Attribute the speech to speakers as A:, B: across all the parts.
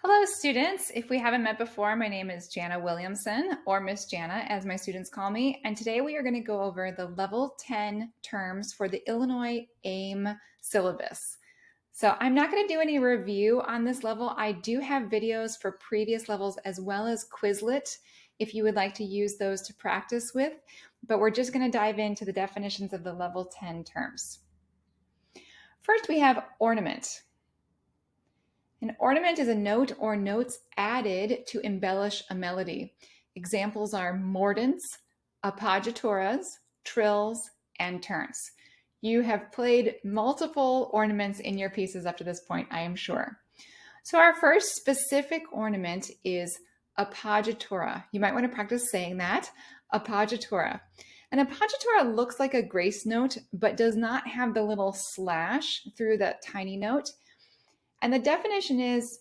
A: Hello, students. If we haven't met before, my name is Jana Williamson, or Miss Jana, as my students call me. And today we are going to go over the Level 10 terms for the Illinois AIM syllabus. So I'm not going to do any review on this level. I do have videos for previous levels as well as Quizlet if you would like to use those to practice with. But we're just going to dive into the definitions of the Level 10 terms. First, we have ornament. An ornament is a note or notes added to embellish a melody. Examples are mordents, appoggiaturas, trills, and turns. You have played multiple ornaments in your pieces up to this point, I am sure. So our first specific ornament is appoggiatura. You might want to practice saying that, appoggiatura. An appoggiatura looks like a grace note, but does not have the little slash through that tiny note. And the definition is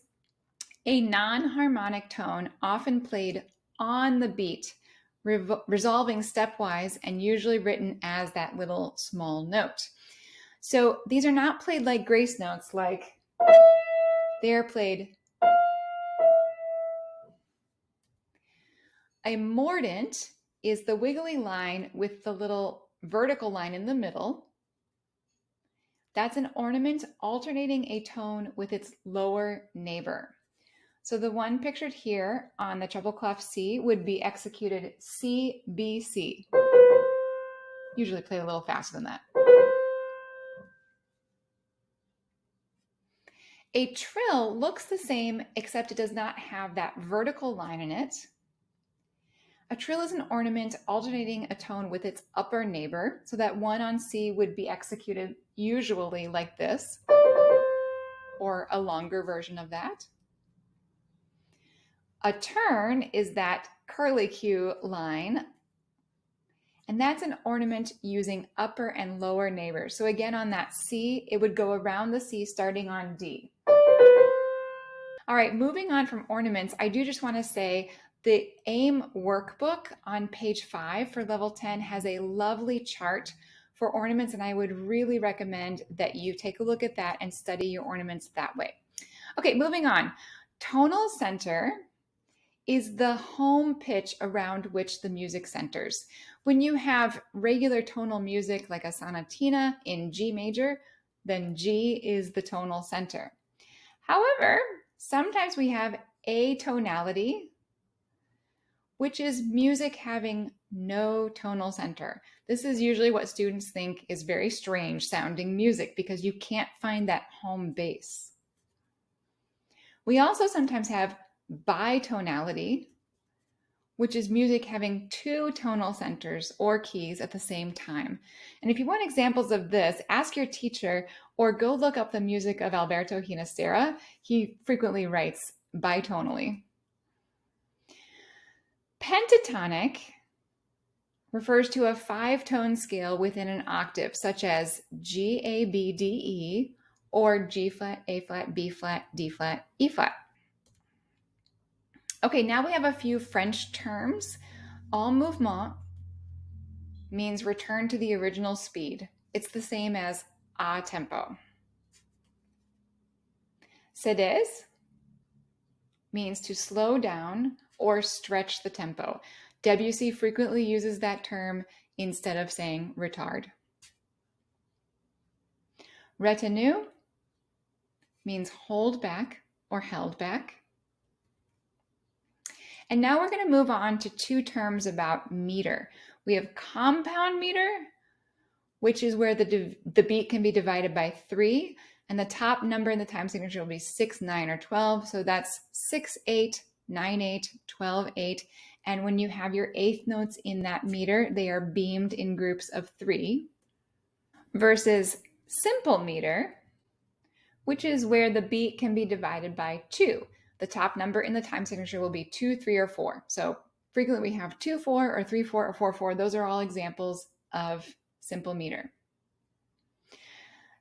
A: a non-harmonic tone often played on the beat, resolving stepwise and usually written as that little small note. So these are not played like grace notes, like they are played. A mordent is the wiggly line with the little vertical line in the middle. That's an ornament alternating a tone with its lower neighbor. So the one pictured here on the treble clef C would be executed C, B, C. Usually play a little faster than that. A trill looks the same, except it does not have that vertical line in it. A trill is an ornament alternating a tone with its upper neighbor. So that one on C would be executed usually like this, or a longer version of that. A turn is that curlicue line, and that's an ornament using upper and lower neighbors. So again, on that C, it would go around the C starting on D. All right, moving on from ornaments, I do just want to say the AIM workbook on page 5 for level 10 has a lovely chart for ornaments, and I would really recommend that you take a look at that and study your ornaments that way. Okay, moving on. Tonal center is the home pitch around which the music centers. When you have regular tonal music like a sonatina in G major, then G is the tonal center. However, sometimes we have atonality, which is music having no tonal center. This is usually what students think is very strange sounding music because you can't find that home base. We also sometimes have bitonality, which is music having two tonal centers or keys at the same time. And if you want examples of this, ask your teacher or go look up the music of Alberto Ginastera. He frequently writes bitonally. Pentatonic refers to a 5-tone scale within an octave, such as G, A, B, D, E, or G flat, A flat, B flat, D flat, E flat. Okay, now we have a few French terms. En mouvement means return to the original speed. It's the same as a tempo. Cédés means to slow down or stretch the tempo. Debussy frequently uses that term instead of saying retard. Retenue means hold back or held back. And now we're going to move on to two terms about meter. We have compound meter, which is where the beat can be divided by 3, and the top number in the time signature will be 6, 9, or 12. So that's 6, 8, 9, 8, 12, 8. And when you have your eighth notes in that meter, they are beamed in groups of 3. Versus simple meter, which is where the beat can be divided by 2. The top number in the time signature will be 2, 3, or 4. So frequently we have 2, 4, or 3, 4, or 4, 4. Those are all examples of simple meter.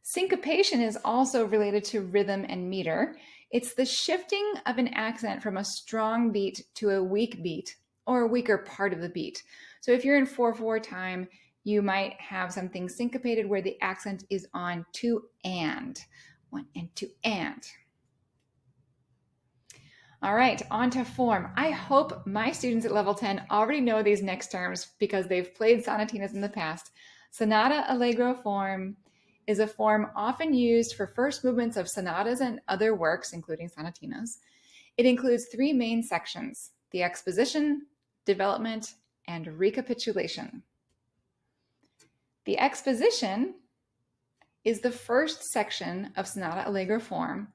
A: Syncopation is also related to rhythm and meter. It's the shifting of an accent from a strong beat to a weak beat or a weaker part of the beat. So if you're in 4/4 time, you might have something syncopated where the accent is on 2 and. 1 and 2 and. All right, on to form. I hope my students at level 10 already know these next terms because they've played sonatinas in the past. Sonata allegro form is a form often used for first movements of sonatas and other works, including sonatinas. It includes three main sections: the exposition, development, and recapitulation. The exposition is the first section of sonata allegro form.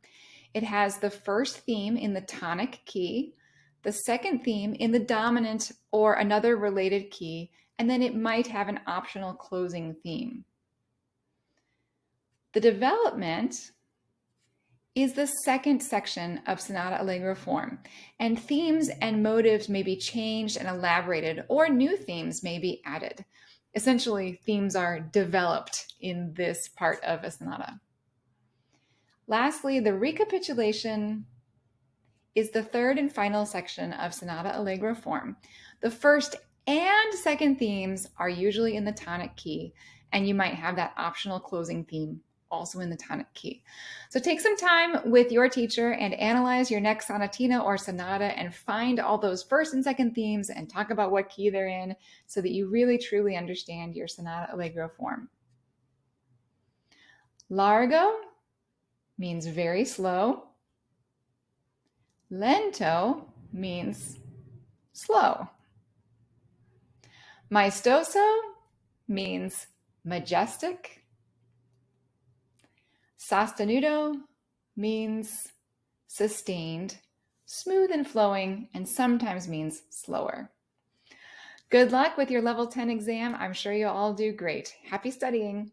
A: It has the first theme in the tonic key, the second theme in the dominant or another related key, and then it might have an optional closing theme. The development is the second section of sonata allegro form, and themes and motives may be changed and elaborated, or new themes may be added. Essentially, themes are developed in this part of a sonata. Lastly, the recapitulation is the third and final section of sonata allegro form. The first and second themes are usually in the tonic key, and you might have that optional closing theme also in the tonic key. So take some time with your teacher and analyze your next sonatina or sonata and find all those first and second themes and talk about what key they're in so that you really truly understand your sonata allegro form. Largo means very slow. Lento means slow. Maestoso means majestic. Sostenuto means sustained, smooth and flowing, and sometimes means slower. Good luck with your level 10 exam. I'm sure you'll all do great. Happy studying.